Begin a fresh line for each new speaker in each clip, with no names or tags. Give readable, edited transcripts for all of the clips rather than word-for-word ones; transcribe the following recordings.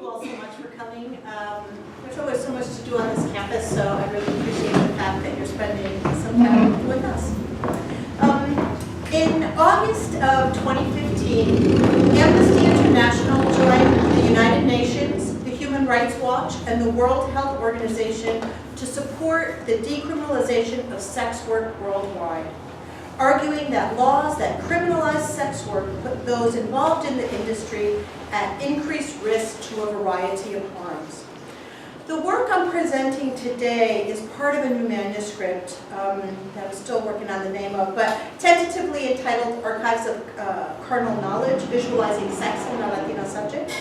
all so much for coming. There's always so much to do on this campus, so I really appreciate the fact that you're spending some time with us. In August of 2015, Amnesty International joined the United Nations, the Human Rights Watch, and the World Health Organization to support the decriminalization of sex work worldwide, arguing that laws that criminalize sex work put those involved in the industry at increased risk to a variety of harms. The work I'm presenting today is part of a new manuscript that I'm still working on the name of, but tentatively entitled Archives of Carnal Knowledge, Visualizing Sex in a Latina Subject,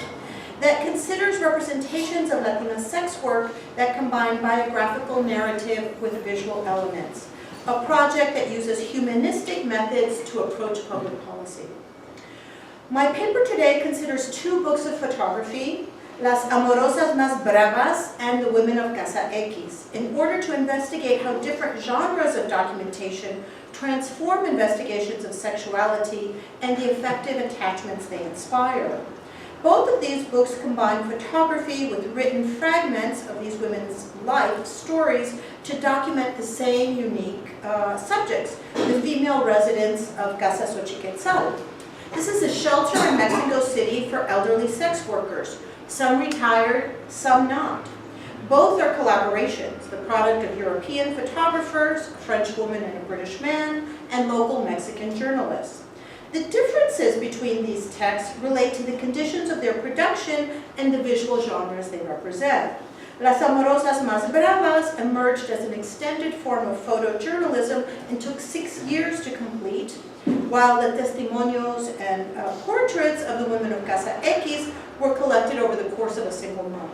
that considers representations of Latina sex work that combine biographical narrative with visual elements, a project that uses humanistic methods to approach public policy. My paper today considers two books of photography, Las Amorosas Más Bravas and the Women of Casa X, in order to investigate how different genres of documentation transform investigations of sexuality and the effective attachments they inspire. Both of these books combine photography with written fragments of these women's life stories to document the same unique subjects, the female residents of Casa Xochiquetzal. This is a shelter in Mexico City for elderly sex workers, some retired, some not. Both are collaborations, the product of European photographers, a French woman and a British man, and local Mexican journalists. The differences between these texts relate to the conditions of their production and the visual genres they represent. Las Amorosas Más Bravas emerged as an extended form of photojournalism and took 6 years to complete, while the testimonios and portraits of the women of Casa X were collected over the course of a single month.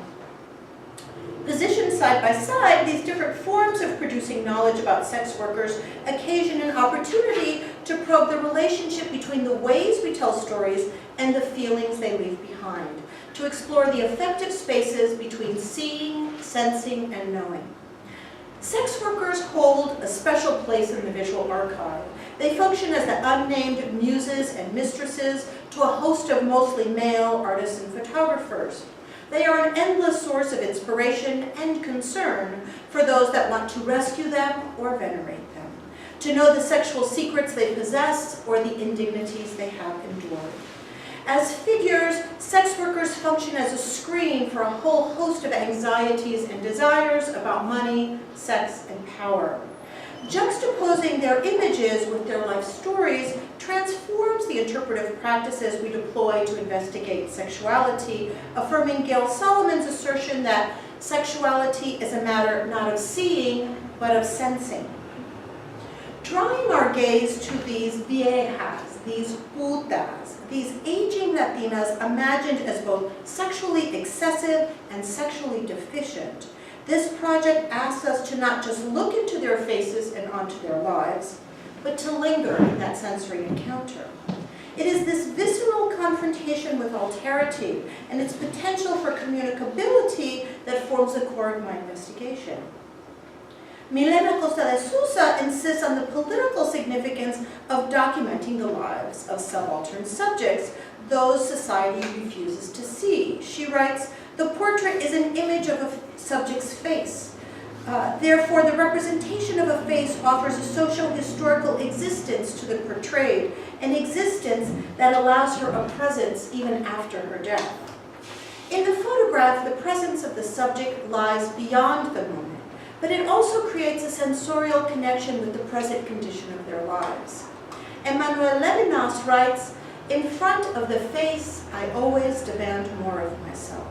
Positioned side by side, these different forms of producing knowledge about sex workers occasion an opportunity to probe the relationship between the ways we tell stories and the feelings they leave behind, to explore the affective spaces between seeing, sensing, and knowing. Sex workers hold a special place in the visual archive. They function as the unnamed muses and mistresses to a host of mostly male artists and photographers. They are an endless source of inspiration and concern for those that want to rescue them or venerate them, to know the sexual secrets they possess or the indignities they have endured. As figures, sex workers function as a screen for a whole host of anxieties and desires about money, sex, and power. Juxtaposing their images with their life stories transforms the interpretive practices we deploy to investigate sexuality, affirming Gail Solomon's assertion that sexuality is a matter not of seeing, but of sensing. Drawing our gaze to these viejas, these putas, these aging Latinas imagined as both sexually excessive and sexually deficient, this project asks us to not just look into their faces and onto their lives, but to linger in that sensory encounter. It is this visceral confrontation with alterity and its potential for communicability that forms the core of my investigation. Milena Costa de Sousa insists on the political significance of documenting the lives of subaltern subjects, those society refuses to see. She writes, "The portrait is an image of a subject's face. Therefore, the representation of a face offers a socio-historical existence to the portrayed, an existence that allows her a presence even after her death. In the photograph, the presence of the subject lies beyond the moment, but it also creates a sensorial connection with the present condition of their lives." Emmanuel Levinas writes, "In front of the face, I always demand more of myself."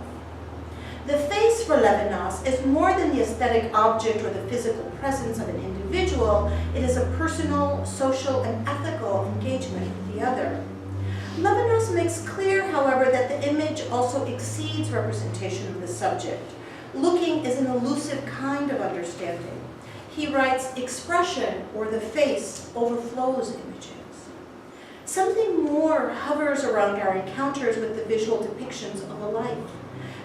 The face for Levinas is more than the aesthetic object or the physical presence of an individual. It is a personal, social, and ethical engagement with the other. Levinas makes clear, however, that the image also exceeds representation of the subject. Looking is an elusive kind of understanding. He writes, "Expression, or the face, overflows images." Something more hovers around our encounters with the visual depictions of a life.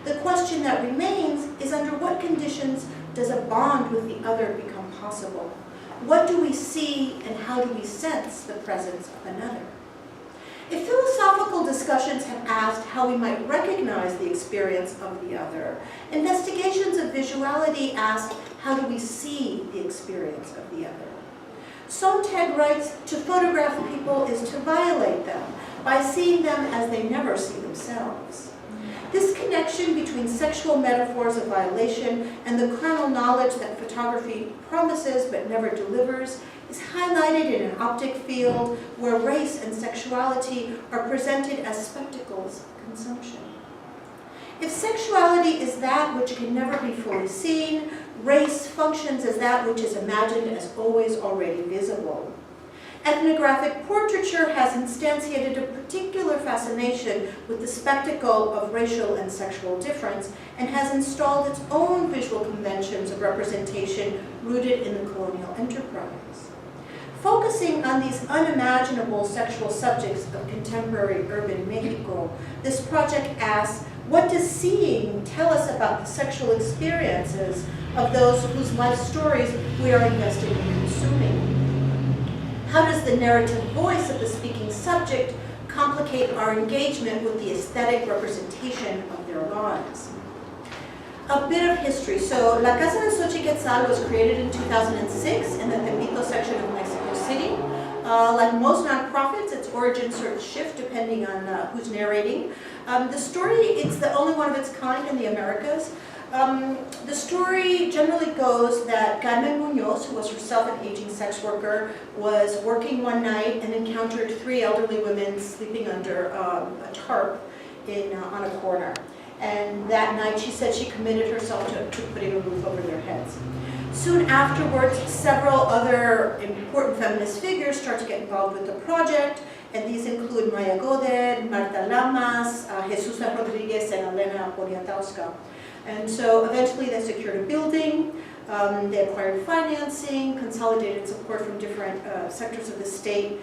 The question that remains is, under what conditions does a bond with the other become possible? What do we see and how do we sense the presence of another? If philosophical discussions have asked how we might recognize the experience of the other, investigations of visuality ask how do we see the experience of the other. Sontag writes, to photograph people is to violate them by seeing them as they never see themselves. This connection between sexual metaphors of violation and the carnal knowledge that photography promises but never delivers is highlighted in an optic field where race and sexuality are presented as spectacles of consumption. If sexuality is that which can never be fully seen, race functions as that which is imagined as always already visible. Ethnographic portraiture has instantiated a particular fascination with the spectacle of racial and sexual difference and has installed its own visual conventions of representation rooted in the colonial enterprise. Focusing on these unimaginable sexual subjects of contemporary urban Mexico, this project asks, what does seeing tell us about the sexual experiences of those whose life stories we are invested in consuming? How does the narrative voice of the speaking subject complicate our engagement with the aesthetic representation of their lives? A bit of history. So, La Casa Xochiquetzal was created in 2006 in the Tepito section of Mexico City. Like most nonprofits, its origins sort of shift depending on who's narrating. The story, it's the only one of its kind in the Americas. The story generally goes that Carmen Munoz, who was herself an aging sex worker, was working one night and encountered 3 elderly women sleeping under a tarp on a corner. And that night she said she committed herself to putting a roof over their heads. Soon afterwards, several other important feminist figures start to get involved with the project, and these include Maya Godet, Marta Lamas, Jesusa Rodriguez, and Elena Poniatowska. And so eventually they secured a building, they acquired financing, consolidated support from different sectors of the state,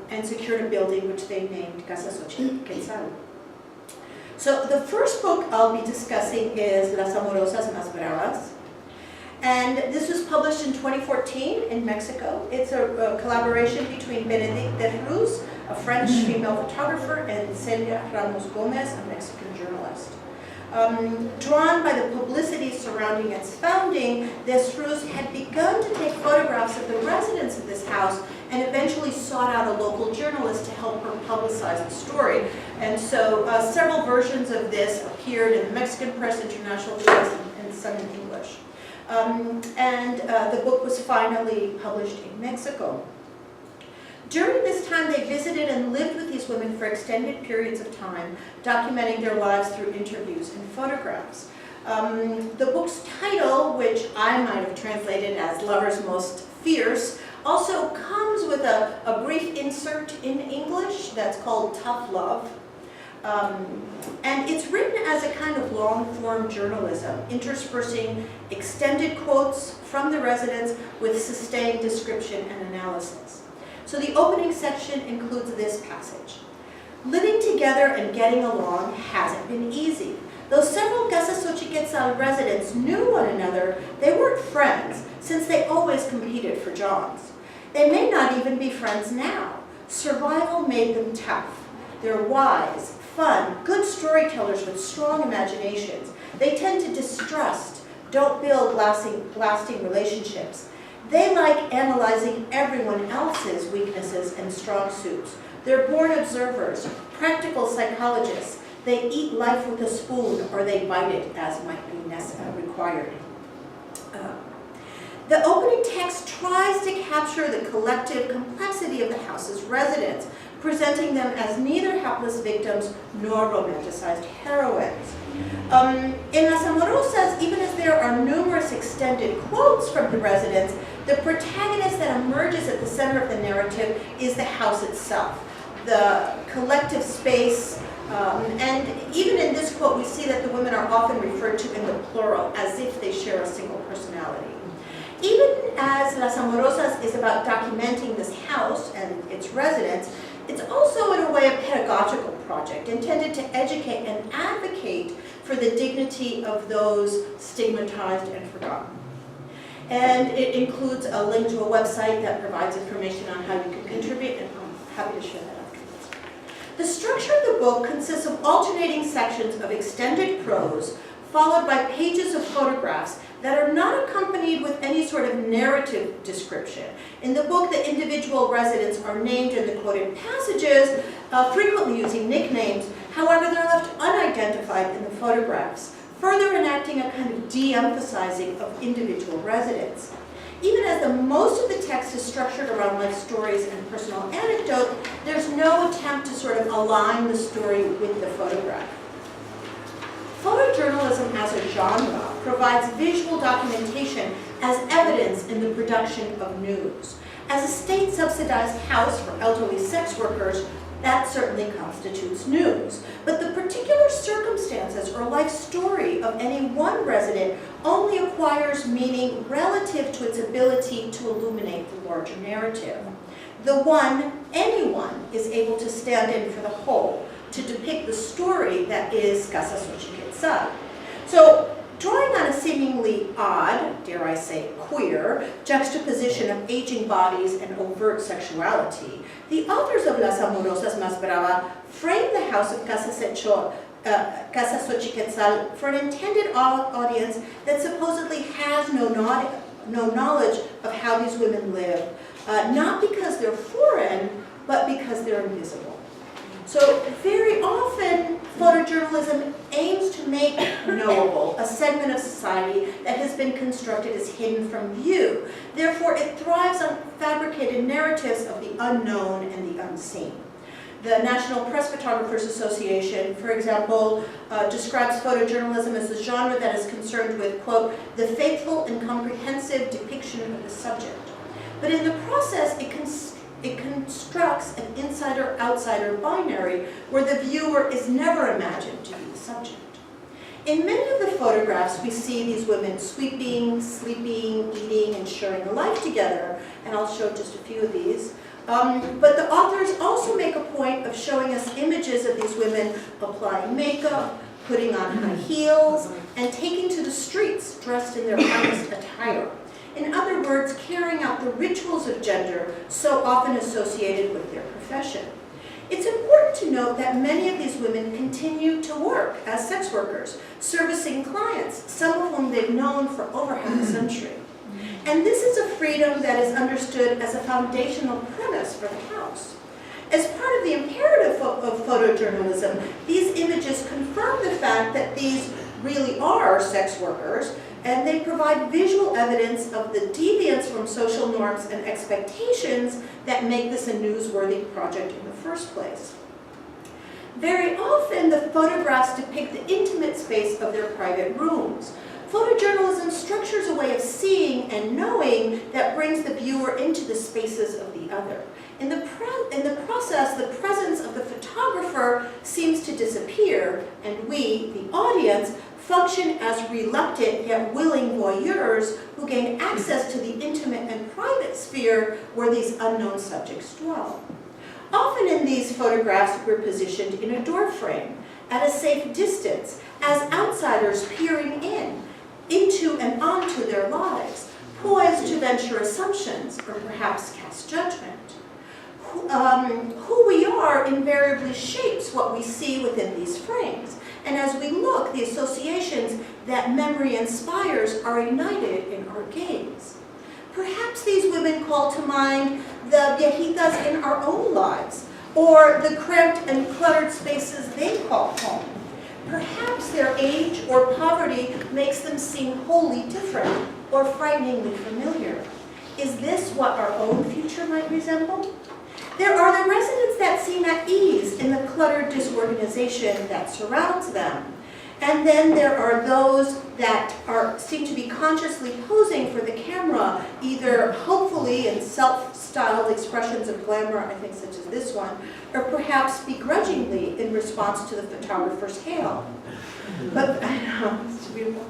and secured a building which they named Casa Xochiquetzal. So the first book I'll be discussing is Las Amorosas Más Bravas. And this was published in 2014 in Mexico. It's a collaboration between Benedict de Cruz, a French female photographer, and Celia Ramos Gomez, a Mexican journalist. Drawn by the publicity surrounding its founding, De Cruz had begun to take photographs of the residents of this house and eventually sought out a local journalist to help her publicize the story. And so several versions of this appeared in the Mexican press, international press, and some in English. The book was finally published in Mexico. During this time, they visited and lived with these women for extended periods of time, documenting their lives through interviews and photographs. The book's title, which I might have translated as Lover's Most Fierce, also comes with a brief insert in English that's called Tough Love. And it's written as a kind of long-form journalism, interspersing extended quotes from the residents with sustained description and analysis. So the opening section includes this passage. Living together and getting along hasn't been easy. Though several Casa Xochiquetzal residents knew one another, they weren't friends, since they always competed for jobs. They may not even be friends now. Survival made them tough. They're wise, fun, good storytellers with strong imaginations. They tend to distrust, don't build lasting relationships. They like analyzing everyone else's weaknesses and strong suits. They're born observers, practical psychologists. They eat life with a spoon, or they bite it as might be required. The opening text tries to capture the collective complexity of the house's residents, presenting them as neither helpless victims nor romanticized heroines. In Las Amorosas, even as there are numerous extended quotes from the residents, the protagonist that emerges at the center of the narrative is the house itself, the collective space, and even in this quote we see that the women are often referred to in the plural, as if they share a single personality. Even as Las Amorosas is about documenting this house and its residents, it's also in a way a pedagogical project intended to educate and advocate for the dignity of those stigmatized and forgotten. And it includes a link to a website that provides information on how you can contribute, and I'm happy to share that afterwards. The structure of the book consists of alternating sections of extended prose, followed by pages of photographs that are not accompanied with any sort of narrative description. In the book, the individual residents are named in the quoted passages, frequently using nicknames. However, they're left unidentified in the photographs, further enacting a kind of de-emphasizing of individual residents. Even as most of the text is structured around life stories and personal anecdote, there's no attempt to sort of align the story with the photograph. Photojournalism as a genre provides visual documentation as evidence in the production of news. As a state-subsidized house for elderly sex workers, that certainly constitutes news. But the particular circumstances or life story of any one resident only acquires meaning relative to its ability to illuminate the larger narrative. The one, anyone, is able to stand in for the whole, to depict the story that is Casa Xochiquetzal. So, drawing on a seemingly odd, dare I say queer, juxtaposition of aging bodies and overt sexuality, the authors of Las Amorosas Más Brava frame the house of Casa Xochiquetzal for an intended audience that supposedly has no knowledge of how these women live, not because they're foreign, but because they're invisible. So very often, photojournalism aims to make knowable a segment of society that has been constructed as hidden from view. Therefore, it thrives on fabricated narratives of the unknown and the unseen. The National Press Photographers Association, for example, describes photojournalism as a genre that is concerned with, quote, the faithful and comprehensive depiction of the subject. But in the process, it constructs an insider-outsider binary where the viewer is never imagined to be the subject. In many of the photographs, we see these women sweeping, sleeping, eating, and sharing a life together, and I'll show just a few of these. But the authors also make a point of showing us images of these women applying makeup, putting on high heels, and taking to the streets dressed in their finest attire. In other words, carrying out the rituals of gender so often associated with their profession. It's important to note that many of these women continue to work as sex workers, servicing clients, some of whom they've known for over half a century. And this is a freedom that is understood as a foundational premise for the house. As part of the imperative of photojournalism, these images confirm the fact that these really are sex workers, and they provide visual evidence of the deviance from social norms and expectations that make this a newsworthy project in the first place. Very often, the photographs depict the intimate space of their private rooms. Photojournalism structures a way of seeing and knowing that brings the viewer into the spaces of the other. In the process, the presence of the photographer seems to disappear, and we, the audience, function as reluctant yet willing voyeurs who gain access to the intimate and private sphere where these unknown subjects dwell. Often in these photographs, we're positioned in a door frame, at a safe distance, as outsiders peering into and onto their lives, poised to venture assumptions or perhaps cast judgment. Who we are invariably shapes what we see within these frames. And as we look, the associations that memory inspires are ignited in our gaze. Perhaps these women call to mind the viejitas in our own lives, or the cramped and cluttered spaces they call home. Perhaps their age or poverty makes them seem wholly different or frighteningly familiar. Is this what our own future might resemble? There are the residents that seem at ease in the cluttered disorganization that surrounds them. And then there are those that seem to be consciously posing for the camera, either hopefully in self-styled expressions of glamour, I think such as this one, or perhaps begrudgingly in response to the photographer's hail. But, I know, it's beautiful.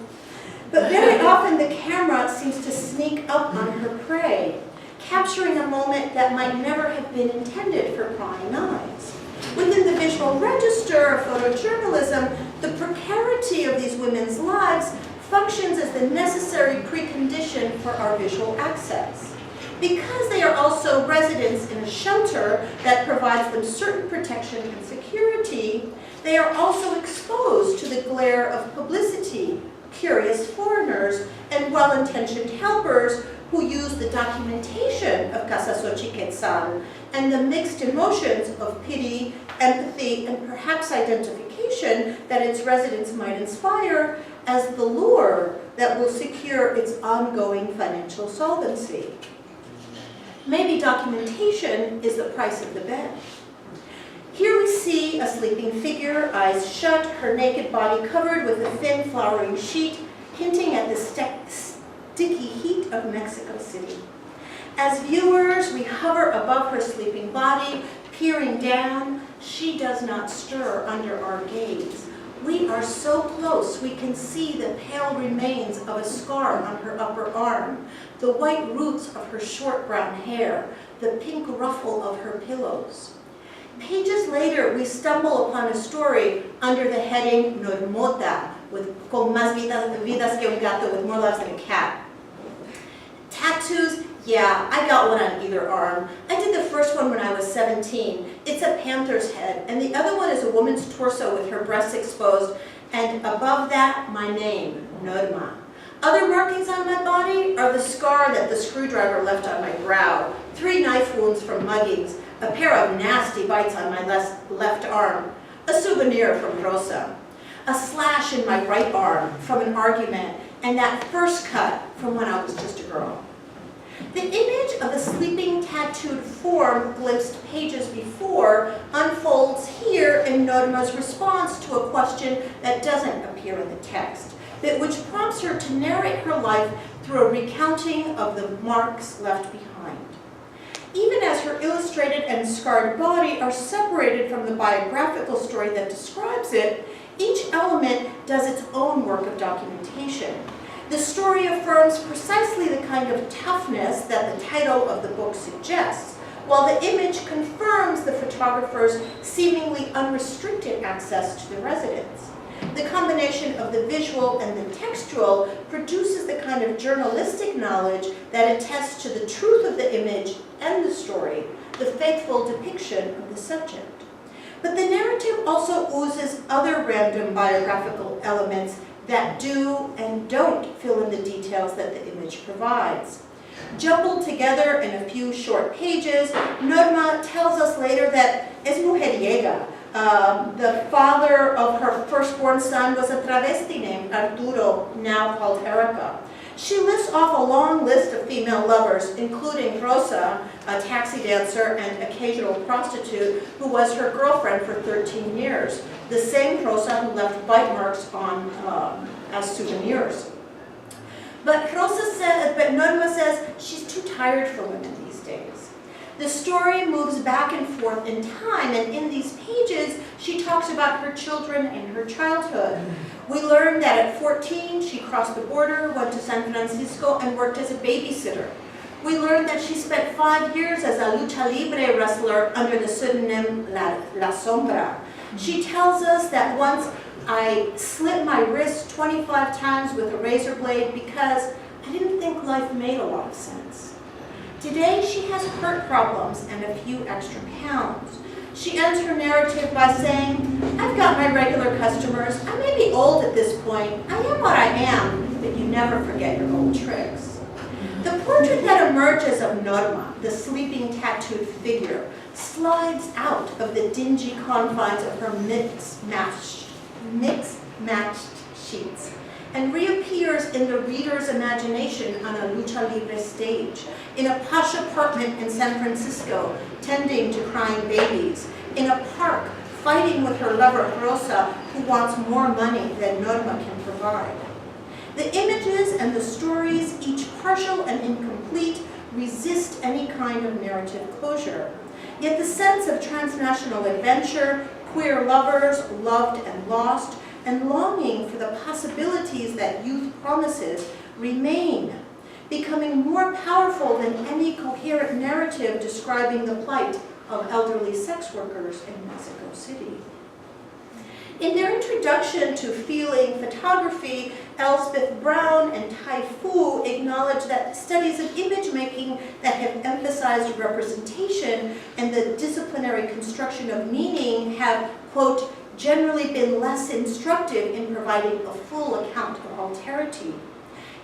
But very often the camera seems to sneak up on her prey, capturing a moment that might never have been intended for prying eyes. Within the visual register of photojournalism, the precarity of these women's lives functions as the necessary precondition for our visual access. Because they are also residents in a shelter that provides them certain protection and security, they are also exposed to the glare of publicity, curious foreigners, and well-intentioned helpers who use the documentation of Casa Xochiquetzal and the mixed emotions of pity, empathy, and perhaps identification that its residents might inspire as the lure that will secure its ongoing financial solvency. Maybe documentation is the price of the bed. Here we see a sleeping figure, eyes shut, her naked body covered with a thin flowering sheet, hinting at the sticky heat of Mexico City. As viewers, we hover above her sleeping body, peering down. She does not stir under our gaze. We are so close we can see the pale remains of a scar on her upper arm, the white roots of her short brown hair, the pink ruffle of her pillows. Pages later, we stumble upon a story under the heading Normota, con más vidas que un gato, with more lives than a cat. Tattoos, yeah, I got one on either arm. I did the first one when I was 17. It's a panther's head, and the other one is a woman's torso with her breasts exposed, and above that, my name, Norma. Other markings on my body are the scar that the screwdriver left on my brow, 3 knife wounds from muggings, a pair of nasty bites on my left arm, a souvenir from Rosa, a slash in my right arm from an argument, and that first cut from when I was just a girl. The image of a sleeping tattooed form glimpsed pages before unfolds here in Norma's response to a question that doesn't appear in the text, but which prompts her to narrate her life through a recounting of the marks left behind. Even as her illustrated and scarred body are separated from the biographical story that describes it, each element does its own work of documentation. The story affirms precisely the kind of toughness that the title of the book suggests, while the image confirms the photographer's seemingly unrestricted access to the residence. The combination of the visual and the textual produces the kind of journalistic knowledge that attests to the truth of the image and the story, the faithful depiction of the subject. But the narrative also oozes other random biographical elements that do and don't fill in the details that the image provides. Jumbled together in a few short pages, Norma tells us later that es mujeriega. The father of her firstborn son was a travesti named Arturo, now called Erica. She lists off a long list of female lovers, including Rosa, a taxi dancer and occasional prostitute who was her girlfriend for 13 years, the same Rosa who left bite marks on as souvenirs. But Norma says she's too tired for women these days. The story moves back and forth in time, and in these pages, she talks about her children and her childhood. We learn that at 14, she crossed the border, went to San Francisco, and worked as a babysitter. We learn that she spent 5 years as a lucha libre wrestler under the pseudonym La Sombra. She tells us that once I slit my wrist 25 times with a razor blade because I didn't think life made a lot of sense. Today, she has heart problems and a few extra pounds. She ends her narrative by saying, I've got my regular customers. I may be old at this point. I am what I am, but you never forget your old tricks. The portrait that emerges of Norma, the sleeping tattooed figure, slides out of the dingy confines of her mixed-matched sheets and reappears in the reader's imagination on a lucha libre stage, in a posh apartment in San Francisco, tending to crying babies, in a park, fighting with her lover Rosa, who wants more money than Norma can provide. The images and the stories, each partial and incomplete, resist any kind of narrative closure. Yet the sense of transnational adventure, queer lovers, loved and lost, and longing for the possibilities that youth promises remain, becoming more powerful than any coherent narrative describing the plight of elderly sex workers in Mexico City. In their introduction to Feeling Photography, Elspeth Brown and Tai Fu acknowledge that studies of image making that have emphasized representation and the disciplinary construction of meaning have, quote, generally been less instructive in providing a full account of alterity.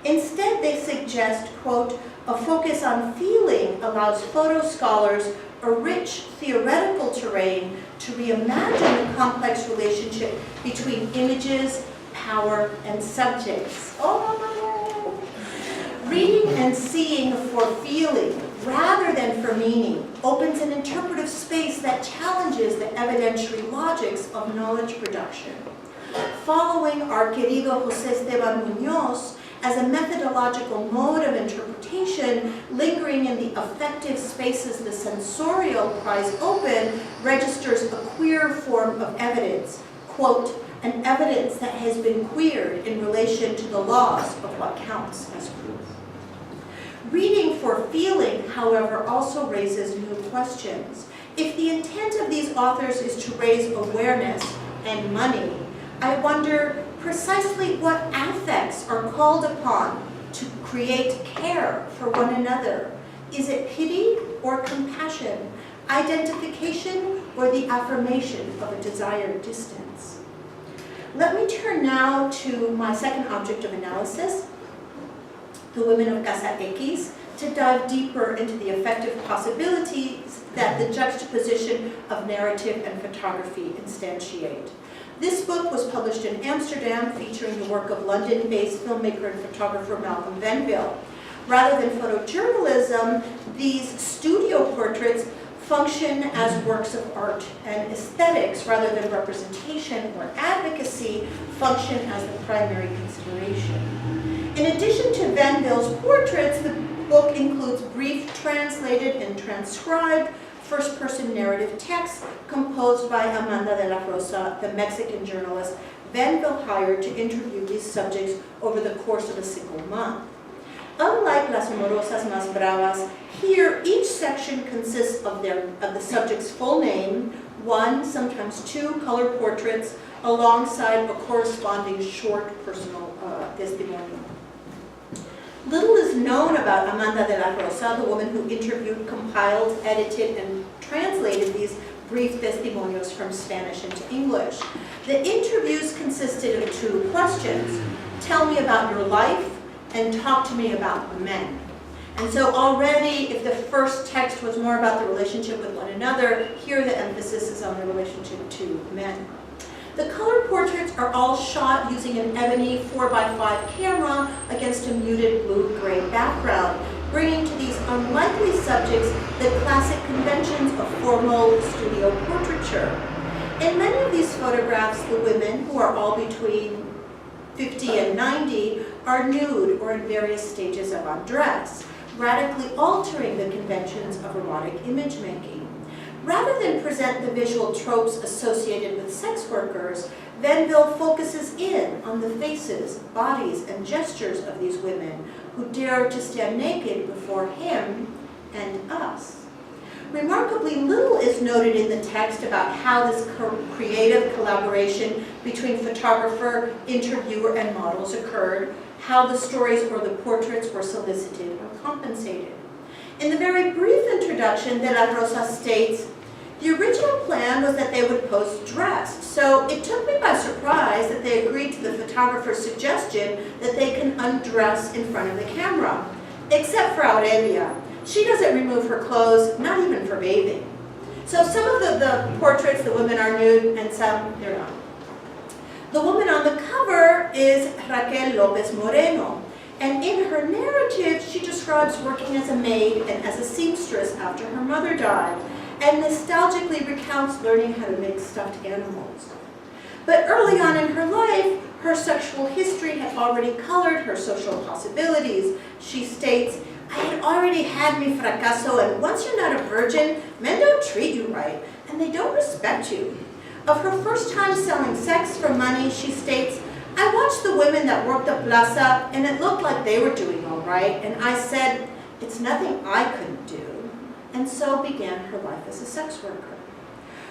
Instead, they suggest, quote, a focus on feeling allows photo scholars a rich theoretical terrain to reimagine the complex relationship between images, power, and subjects. Oh. Reading and seeing for feeling rather than for meaning opens an interpretive space that challenges the evidentiary logics of knowledge production. Following our querido José Esteban Muñoz, as a methodological mode of interpretation, lingering in the affective spaces the sensorial pries open registers a queer form of evidence, quote, an evidence that has been queered in relation to the laws of what counts as proof. Reading for feeling, however, also raises new questions. If the intent of these authors is to raise awareness and money, I wonder precisely what affects are called upon to create care for one another. Is it pity or compassion, identification or the affirmation of a desired distance? Let me turn now to my second object of analysis, the Women of Casa X, to dive deeper into the effective possibilities that the juxtaposition of narrative and photography instantiate. This book was published in Amsterdam, featuring the work of London-based filmmaker and photographer Malcolm Venville. Rather than photojournalism, these studio portraits function as works of art, and aesthetics, rather than representation or advocacy, function as the primary consideration. In addition to Venville's portraits, the book includes brief translated and transcribed first-person narrative texts composed by Amanda de la Rosa, the Mexican journalist Venville hired to interview these subjects over the course of a single month. Unlike Las Amorosas Más Bravas, here each section consists of the subject's full name, one, sometimes two, color portraits, alongside a corresponding short personal testimonial. Little is known about Amanda de la Rosa, the woman who interviewed, compiled, edited, and translated these brief testimonials from Spanish into English. The interviews consisted of two questions. Tell me about your life, and talk to me about the men. And so already, if the first text was more about the relationship with one another, here the emphasis is on the relationship to men. The color portraits are all shot using an ebony 4x5 camera against a muted blue-gray background, bringing to these unlikely subjects the classic conventions of formal studio portraiture. In many of these photographs, the women, who are all between 50 and 90, are nude or in various stages of undress, radically altering the conventions of erotic image making. Rather than present the visual tropes associated with sex workers, Venville focuses in on the faces, bodies, and gestures of these women who dare to stand naked before him and us. Remarkably little is noted in the text about how this creative collaboration between photographer, interviewer, and models occurred, how the stories or the portraits were solicited or compensated. In the very brief introduction, De la Rosa states, the original plan was that they would pose dressed, so it took me by surprise that they agreed to the photographer's suggestion that they can undress in front of the camera. Except for Aurelia. She doesn't remove her clothes, not even for bathing. So some of the portraits, the women are nude, and some they're not. The woman on the cover is Raquel Lopez Moreno, and in her narrative, she describes working as a maid and as a seamstress after her mother died, and nostalgically recounts learning how to make stuffed animals. But early on in her life, her sexual history had already colored her social possibilities. She states, I had already had mi fracaso, and once you're not a virgin, men don't treat you right, and they don't respect you. Of her first time selling sex for money, she states, I watched the women that worked the plaza, and it looked like they were doing all right, and I said, it's nothing I couldn't do. And so began her life as a sex worker.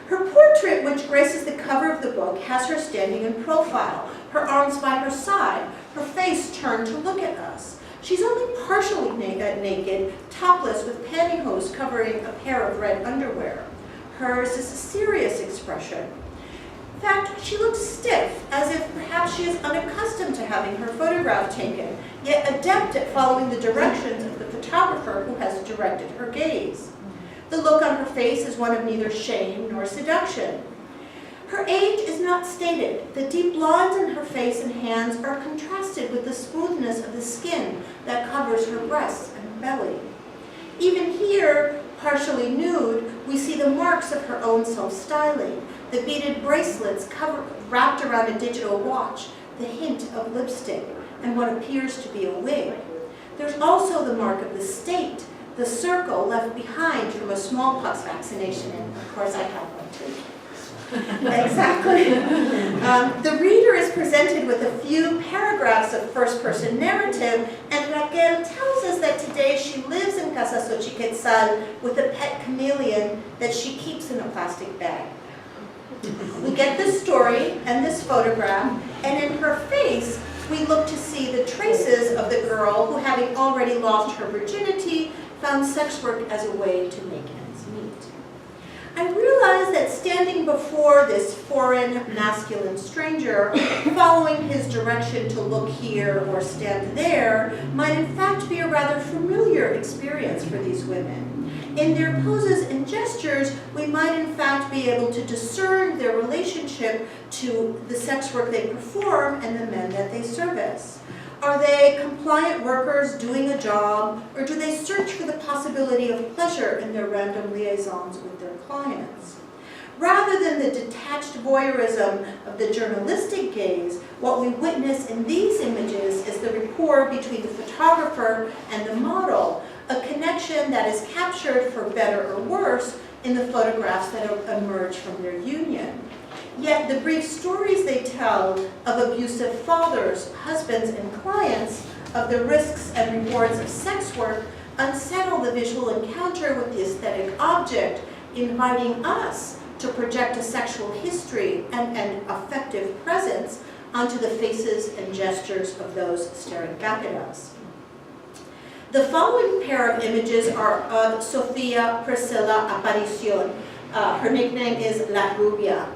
Her portrait, which graces the cover of the book, has her standing in profile, her arms by her side, her face turned to look at us. She's only partially naked, topless, with pantyhose covering a pair of red underwear. Hers is a serious expression. In fact, she looks stiff, as if perhaps she is unaccustomed to having her photograph taken, yet adept at following the directions of the photographer who has directed her gaze. The look on her face is one of neither shame nor seduction. Her age is not stated. The deep lines in her face and hands are contrasted with the smoothness of the skin that covers her breasts and belly. Even here, partially nude, we see the marks of her own self-styling, the beaded bracelets wrapped around a digital watch, the hint of lipstick, and what appears to be a wig. There's also the mark of the state, the circle left behind from a smallpox vaccination, and of course I have one too. Exactly. The reader is presented with a few paragraphs of first-person narrative, and Raquel tells us that today she lives in Casa Xochiquetzal with a pet chameleon that she keeps in a plastic bag. We get this story and this photograph, and in her face, we look to see the traces of the girl who, having already lost her virginity, found sex work as a way to make ends meet. I realize that standing before this foreign masculine stranger, following his direction to look here or stand there, might in fact be a rather familiar experience for these women. In their poses and gestures, we might in fact be able to discern their relationship to the sex work they perform and the men that they service. Are they compliant workers doing a job, or do they search for the possibility of pleasure in their random liaisons with their clients? Rather than the detached voyeurism of the journalistic gaze, what we witness in these images is the rapport between the photographer and the model, a connection that is captured, for better or worse, in the photographs that emerge from their union. Yet the brief stories they tell of abusive fathers, husbands, and clients, of the risks and rewards of sex work, unsettle the visual encounter with the aesthetic object, inviting us to project a sexual history and an affective presence onto the faces and gestures of those staring back at us. The following pair of images are of Sofia Priscilla Aparición. Her nickname is La Rubia,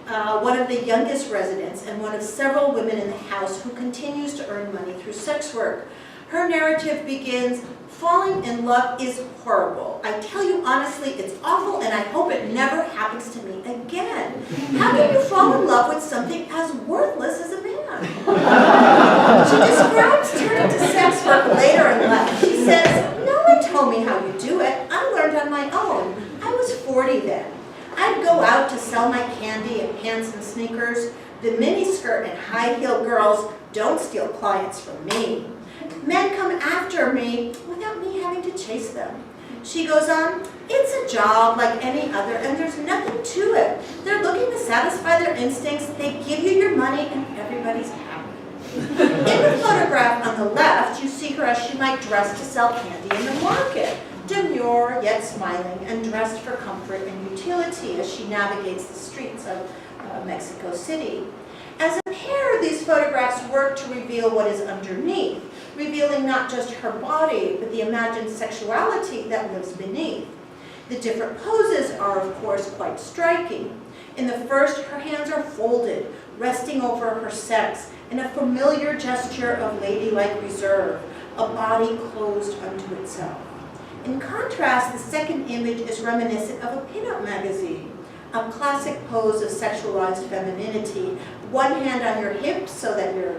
one of the youngest residents and one of several women in the house who continues to earn money through sex work. Her narrative begins, "Falling in love is horrible. I tell you honestly, it's awful, and I hope it never happens to me again. How can you fall in love with something as worthless as a man?" She describes turning to sex work later in life. She says, "No one told me how you do it. I learned on my own. I was 40 then. I'd go out to sell my candy and pants and sneakers. The miniskirt and high-heeled girls don't steal clients from me. Men come after me without me having to chase them." She goes on, "It's a job like any other, and there's nothing to it. They're looking to satisfy their instincts, they give you your money, and everybody's happy." In the photograph on the left, you see her as she might dress to sell candy in the market, demure yet smiling, and dressed for comfort and utility as she navigates the streets of Mexico City. As a pair, these photographs work to reveal what is underneath, revealing not just her body, but the imagined sexuality that lives beneath. The different poses are, of course, quite striking. In the first, her hands are folded, resting over her sex, in a familiar gesture of ladylike reserve, a body closed unto itself. In contrast, the second image is reminiscent of a pinup magazine, a classic pose of sexualized femininity. One hand on your hips so that you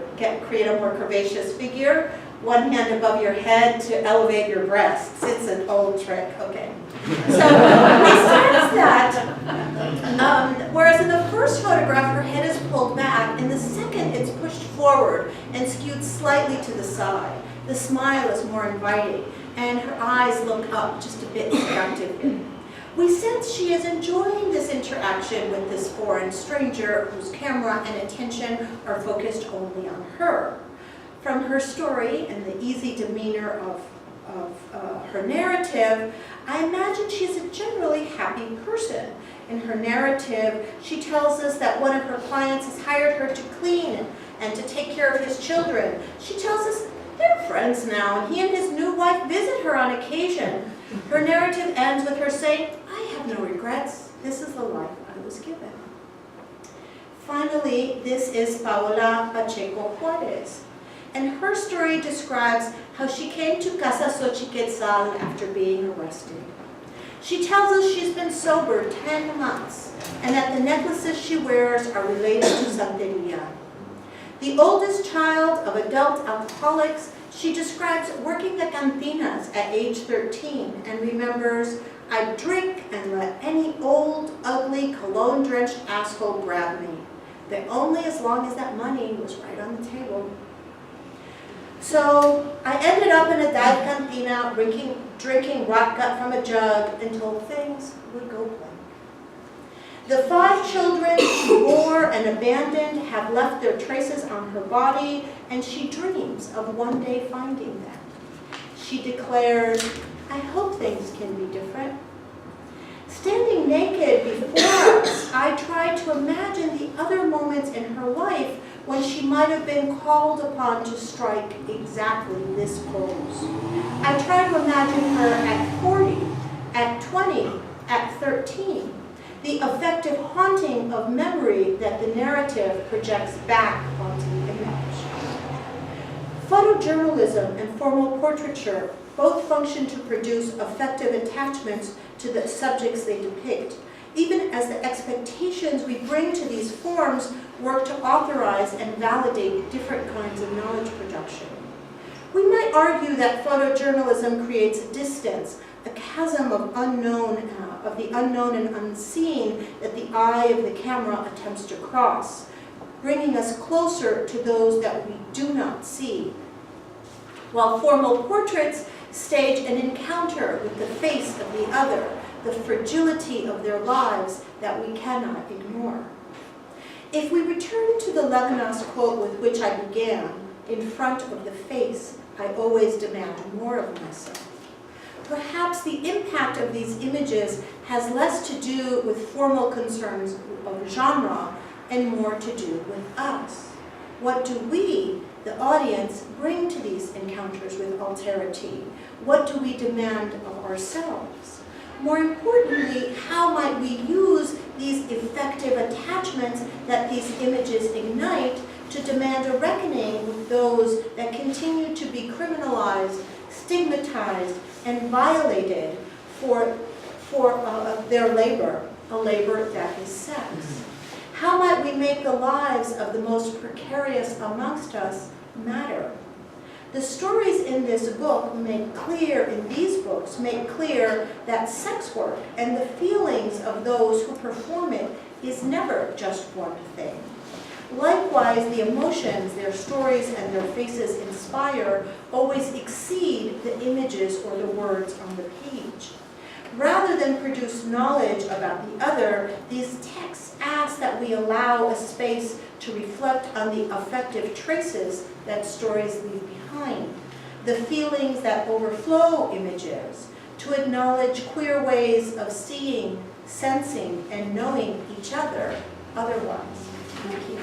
create a more curvaceous figure, one hand above your head to elevate your breasts. It's an old trick, okay. So besides that, whereas in the first photograph her head is pulled back, in the second it's pushed forward and skewed slightly to the side. The smile is more inviting, and her eyes look up just a bit seductively. We sense she is enjoying this interaction with this foreign stranger whose camera and attention are focused only on her. From her story and the easy demeanor of her narrative, I imagine she is a generally happy person. In her narrative, she tells us that one of her clients has hired her to clean and to take care of his children. She tells us they're friends now, and he and his new wife visit her on occasion. Her narrative ends with her saying, "I have no regrets. This is the life I was given." Finally, this is Paola Pacheco Juarez, and her story describes how she came to Casa Xochiquetzal after being arrested. She tells us she's been sober 10 months, and that the necklaces she wears are related to Santeria. The oldest child of adult alcoholics, she describes working the cantinas at age 13 and remembers, "I'd drink and let any old, ugly, cologne-drenched asshole grab me, but only as long as that money was right on the table." So I ended up in a dive cantina drinking rot gut from a jug until things would go blank. The 5 children she bore and abandoned have left their traces on her body, and she dreams of one day finding them. She declares, "I hope things can be different." Standing naked before us, I tried to imagine the other moments in her life when she might have been called upon to strike exactly this pose. I tried to imagine her at 40, at 20, at 13, the effective haunting of memory that the narrative projects back onto the image. Photojournalism and formal portraiture both function to produce effective attachments to the subjects they depict, even as the expectations we bring to these forms work to authorize and validate different kinds of knowledge production. We might argue that photojournalism creates distance, a chasm of the unknown and unseen that the eye of the camera attempts to cross, bringing us closer to those that we do not see. While formal portraits stage an encounter with the face of the other, the fragility of their lives that we cannot ignore. If we return to the Levinas quote with which I began, "In front of the face, I always demand more of myself," perhaps the impact of these images has less to do with formal concerns of genre and more to do with us. What do we, the audience, bring to these encounters with alterity? What do we demand of ourselves? More importantly, how might we use these effective attachments that these images ignite to demand a reckoning with those that continue to be criminalized, stigmatized, and violated for their labor, a labor that is sex? How might we make the lives of the most precarious amongst us matter? The stories in this book make clear that sex work and the feelings of those who perform it is never just one thing. Likewise, the emotions their stories and their faces inspire always exceed the images or the words on the page. Rather than produce knowledge about the other, these texts ask that we allow a space to reflect on the affective traces that stories leave behind, the feelings that overflow images, to acknowledge queer ways of seeing, sensing, and knowing each other otherwise. Thank you.